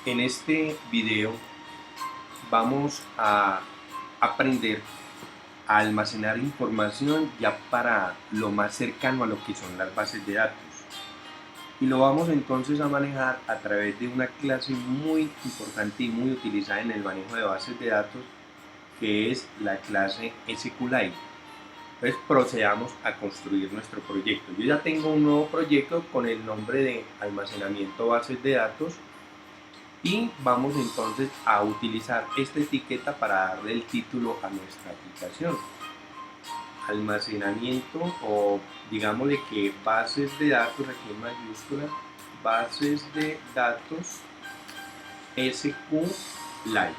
En este video vamos a aprender a almacenar información ya para lo más cercano a lo que son las bases de datos. Y lo vamos entonces a manejar a través de una clase muy importante y muy utilizada en el manejo de bases de datos, que es la clase SQLite. Entonces procedamos a construir nuestro proyecto. Yo ya tengo un nuevo proyecto con el nombre de almacenamiento bases de datos y vamos entonces a utilizar esta etiqueta para darle el título a nuestra aplicación. Almacenamiento, o digámosle que bases de datos, aquí en mayúscula, bases de datos SQLite.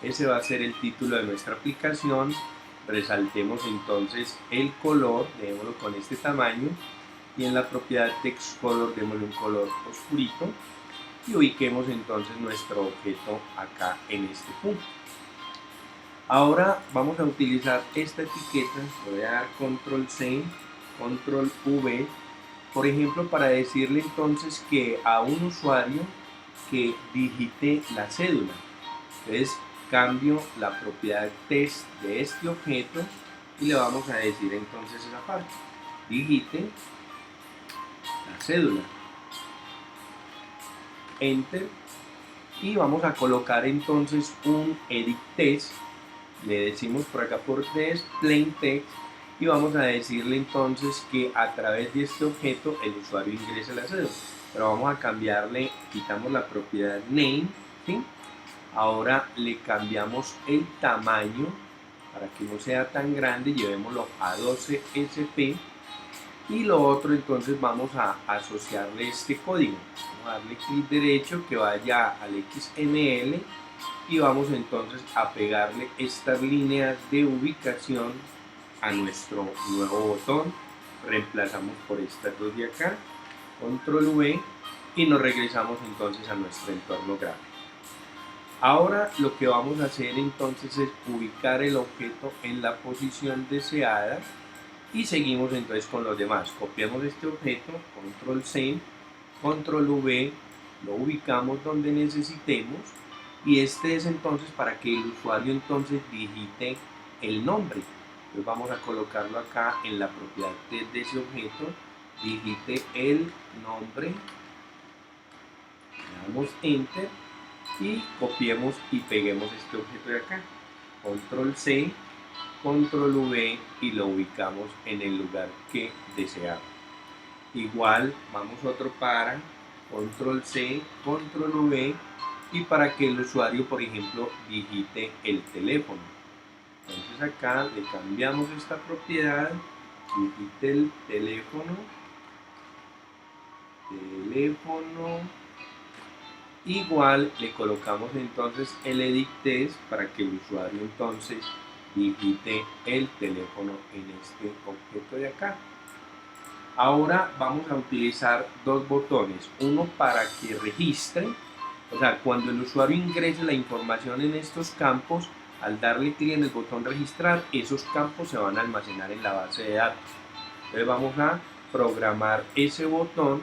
Ese va a ser el título de nuestra aplicación. Resaltemos entonces el color, démoslo con este tamaño, y en la propiedad text color démosle un color oscurito y ubiquemos entonces nuestro objeto acá en este punto. Ahora vamos a utilizar esta etiqueta, voy a dar control C, control V, por ejemplo, para decirle entonces que a un usuario que digite la cédula. Entonces cambio la propiedad test de este objeto y le vamos a decir entonces esa parte, digite la cédula, enter, y vamos a colocar entonces un edit text. Le decimos por acá por test plain text y vamos a decirle entonces que a través de este objeto el usuario ingrese la cédula, pero vamos a cambiarle, quitamos la propiedad name, ¿sí? Ahora le cambiamos el tamaño para que no sea tan grande, llevémoslo a 12 sp, y lo otro entonces vamos a asociarle este código, vamos a darle clic derecho que vaya al XML y vamos entonces a pegarle estas líneas de ubicación a nuestro nuevo botón. Reemplazamos por estas dos de acá, control V, y nos regresamos entonces a nuestro entorno gráfico. Ahora lo que vamos a hacer entonces es ubicar el objeto en la posición deseada y seguimos entonces con los demás. Copiamos este objeto, control C, control V, lo ubicamos donde necesitemos. Y este es entonces para que el usuario entonces digite el nombre. Entonces vamos a colocarlo acá en la propiedad de ese objeto, digite el nombre, le damos enter y copiemos y peguemos este objeto de acá. Control C, control V y lo ubicamos en el lugar que deseamos. Igual vamos otro para control C, control V, y para que el usuario, por ejemplo, digite el teléfono. Entonces acá le cambiamos esta propiedad, digite el teléfono, igual le colocamos entonces el edit text para que el usuario entonces digite el teléfono en este objeto de acá. Ahora vamos a utilizar dos botones, uno para que registre, o sea, cuando el usuario ingrese la información en estos campos, al darle clic en el botón registrar, esos campos se van a almacenar en la base de datos. Entonces vamos a programar ese botón,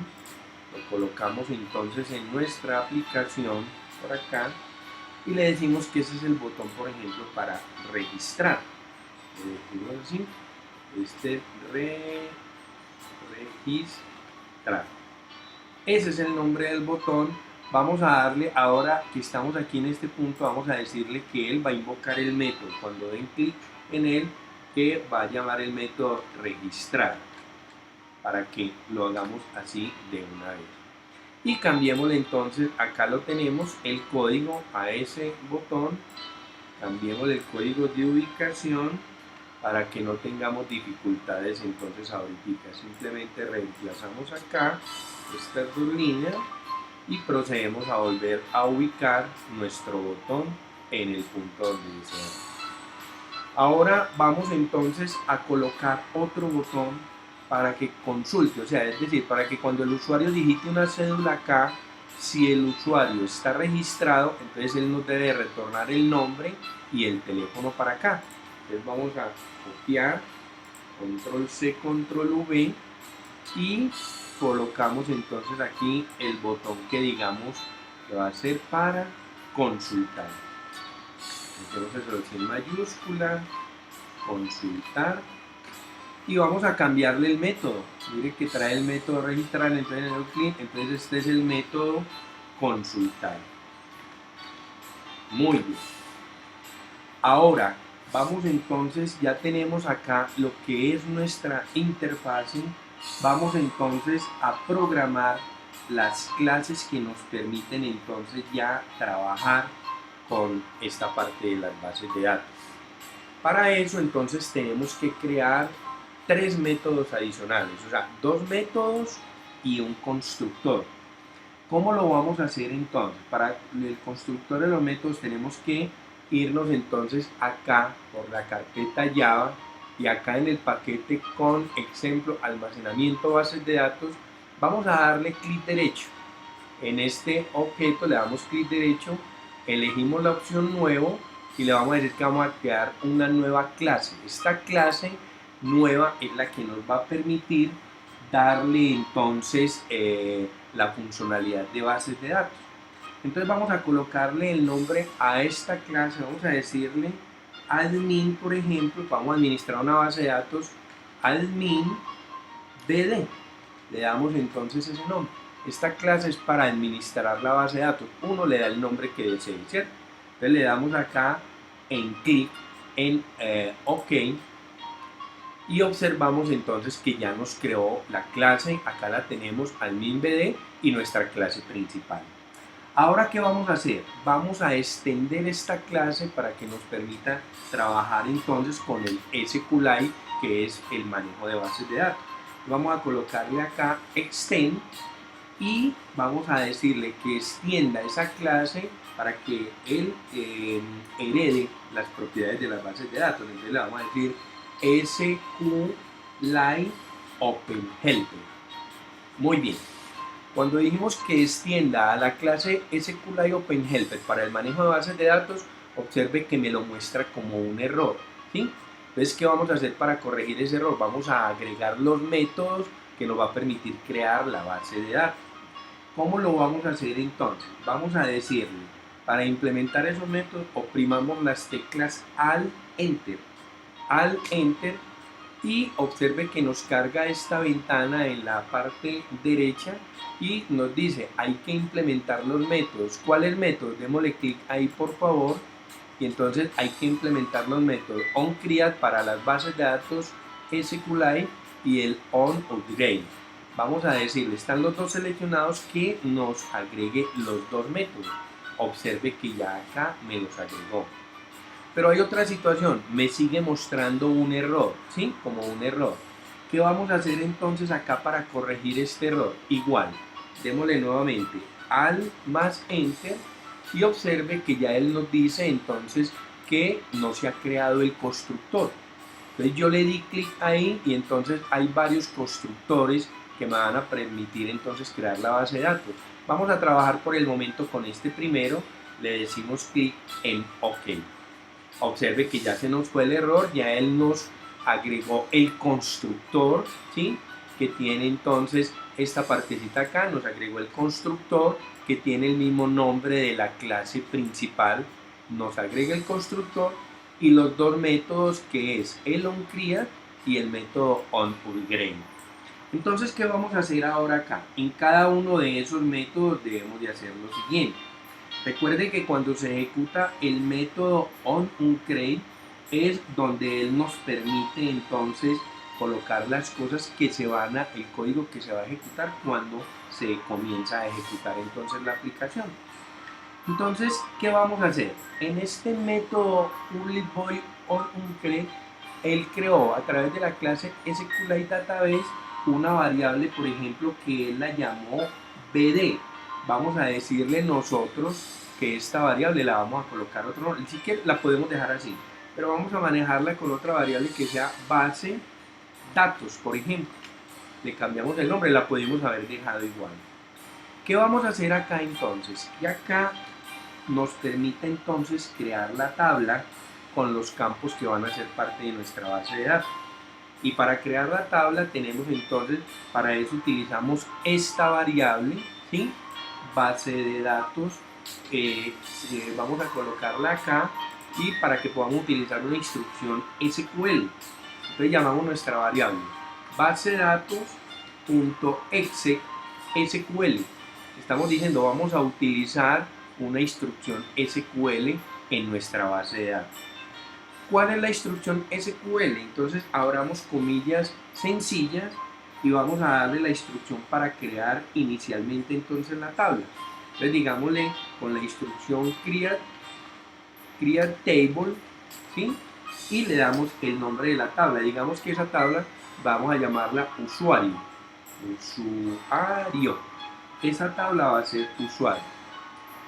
lo colocamos entonces en nuestra aplicación por acá y le decimos que ese es el botón, por ejemplo, para registrar. Le decimos así, registrar. Ese es el nombre del botón. Vamos a darle, ahora que estamos aquí en este punto, vamos a decirle que él va a invocar el método. Cuando den clic en él, que va a llamar el método registrar, para que lo hagamos así de una vez. Y cambiémosle entonces, acá lo tenemos, el código a ese botón, cambiémosle el código de ubicación para que no tengamos dificultades entonces ahorita. Simplemente reemplazamos acá estas dos líneas y procedemos a volver a ubicar nuestro botón en el punto donde deseamos. Ahora vamos entonces a colocar otro botón para que consulte, o sea, es decir, para que cuando el usuario digite una cédula acá, si el usuario está registrado, entonces él nos debe retornar el nombre y el teléfono para acá. Entonces vamos a copiar, control C, control V, y colocamos entonces aquí el botón que digamos que va a ser para consultar. Metemos eso en mayúscula, consultar, y vamos a cambiarle el método. Mire que trae el método registrar, entonces entonces este es el método consultar. Muy bien. Ahora vamos entonces, ya tenemos acá lo que es nuestra interfase. Vamos entonces a programar las clases que nos permiten entonces ya trabajar con esta parte de las bases de datos. Para eso entonces tenemos que crear 3 métodos adicionales, o sea, 2 métodos y un constructor. ¿Cómo lo vamos a hacer entonces? Para el constructor de los métodos tenemos que irnos entonces acá por la carpeta Java y acá en el paquete con ejemplo almacenamiento bases de datos vamos a darle clic derecho. En este objeto le damos clic derecho, elegimos la opción nuevo y le vamos a decir que vamos a crear una nueva clase. Esta clase nueva es la que nos va a permitir darle entonces la funcionalidad de bases de datos. Entonces vamos a colocarle el nombre a esta clase, vamos a decirle admin, por ejemplo, vamos a administrar una base de datos admin bd, le damos entonces ese nombre. Esta clase es para administrar la base de datos, uno le da el nombre que desee, ¿cierto? Entonces le damos acá en clic en OK y observamos entonces que ya nos creó la clase, acá la tenemos admin.bd y nuestra clase principal. Ahora, ¿qué vamos a hacer? Vamos a extender esta clase para que nos permita trabajar entonces con el SQLite, que es el manejo de bases de datos. Vamos a colocarle acá extend y vamos a decirle que extienda esa clase para que él herede las propiedades de las bases de datos. Entonces le vamos a decir SQLite Open Helper. Muy bien. Cuando dijimos que extienda a la clase SQLite Open Helper para el manejo de bases de datos, observe que me lo muestra como un error, ¿sí? Entonces, ¿qué vamos a hacer para corregir ese error? Vamos a agregar los métodos que nos va a permitir crear la base de datos. ¿Cómo lo vamos a hacer entonces? Vamos a decirle, para implementar esos métodos, oprimamos las teclas Alt Enter, y observe que nos carga esta ventana en la parte derecha y nos dice hay que implementar los métodos. ¿Cuál es el método? Démosle clic ahí por favor y entonces hay que implementar los métodos onCreate para las bases de datos SQLite y el onUpgrade. Vamos a decirle, están los dos seleccionados, que nos agregue los dos métodos. Observe que ya acá me los agregó. Pero hay otra situación, me sigue mostrando un error, ¿sí? Como un error. ¿Qué vamos a hacer entonces acá para corregir este error? Igual, démosle nuevamente Alt más Enter y observe que ya él nos dice entonces que no se ha creado el constructor. Entonces yo le di clic ahí y entonces hay varios constructores que me van a permitir entonces crear la base de datos. Vamos a trabajar por el momento con este primero, le decimos clic en OK. Observe que ya se nos fue el error, ya él nos agregó el constructor, ¿sí? Que tiene entonces esta partecita acá, nos agregó el constructor que tiene el mismo nombre de la clase principal, nos agrega el constructor y los dos métodos que es el onCreate y el método onUpgrade. Entonces, ¿qué vamos a hacer ahora acá? En cada uno de esos métodos debemos de hacer lo siguiente. Recuerde que cuando se ejecuta el método onUpgrade es donde él nos permite entonces colocar las cosas que se van a, el código que se va a ejecutar cuando se comienza a ejecutar entonces la aplicación. Entonces, ¿qué vamos a hacer? En este método public onUpgrade, él creó a través de la clase SQLite Database una variable, por ejemplo, que él la llamó BD. Vamos a decirle nosotros que esta variable la vamos a colocar otro nombre. Sí que la podemos dejar así, pero vamos a manejarla con otra variable que sea base datos, por ejemplo. Le cambiamos el nombre, la pudimos haber dejado igual. ¿Qué vamos a hacer acá entonces? Y acá nos permite entonces crear la tabla con los campos que van a ser parte de nuestra base de datos. Y para crear la tabla tenemos entonces, para eso utilizamos esta variable, ¿sí? base de datos, vamos a colocarla acá y para que podamos utilizar una instrucción SQL. Entonces llamamos nuestra variable base de datos.exec.sql. Estamos diciendo vamos a utilizar una instrucción SQL en nuestra base de datos. ¿Cuál es la instrucción SQL? Entonces abramos comillas sencillas y vamos a darle la instrucción para crear inicialmente entonces la tabla. Entonces digámosle con la instrucción create table, ¿sí? Y le damos el nombre de la tabla. Digamos que esa tabla vamos a llamarla usuario. Esa tabla va a ser usuario.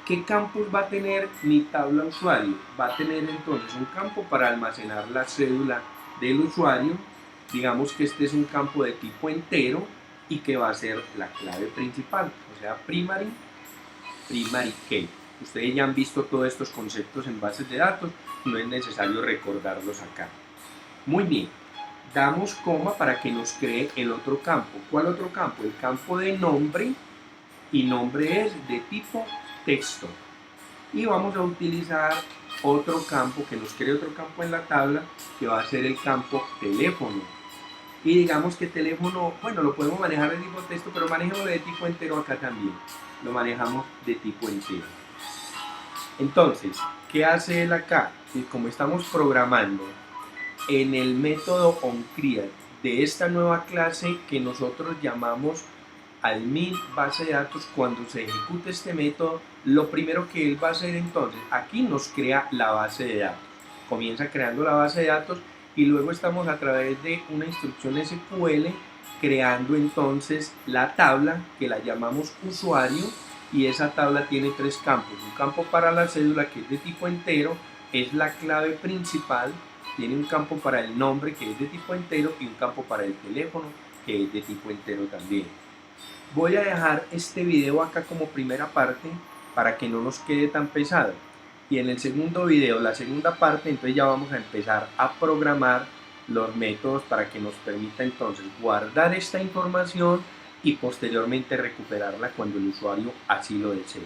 ¿Qué campos va a tener mi tabla usuario? Va a tener entonces un campo para almacenar la cédula del usuario. Digamos que este es un campo de tipo entero y que va a ser la clave principal, o sea, primary key. Ustedes ya han visto todos estos conceptos en bases de datos, no es necesario recordarlos acá. Muy bien, damos coma para que nos cree el otro campo. ¿Cuál otro campo? El campo de nombre, y nombre es de tipo texto. Y vamos a utilizar otro campo, que nos cree otro campo en la tabla, que va a ser el campo teléfono. Y digamos que teléfono, bueno, lo podemos manejar de tipo texto, pero manejemos de tipo entero acá también. Lo manejamos de tipo entero. Entonces, ¿qué hace él acá? Y como estamos programando en el método onCreate de esta nueva clase que nosotros llamamos admin base de datos, cuando se ejecute este método, lo primero que él va a hacer entonces, aquí nos crea la base de datos. Comienza creando la base de datos y luego estamos a través de una instrucción SQL creando entonces la tabla que la llamamos usuario, y esa tabla tiene tres campos. Un campo para la cédula que es de tipo entero, es la clave principal. Tiene un campo para el nombre que es de tipo entero y un campo para el teléfono que es de tipo entero también. Voy a dejar este video acá como primera parte para que no nos quede tan pesado. Y en el segundo video, la segunda parte, entonces ya vamos a empezar a programar los métodos para que nos permita entonces guardar esta información y posteriormente recuperarla cuando el usuario así lo desee.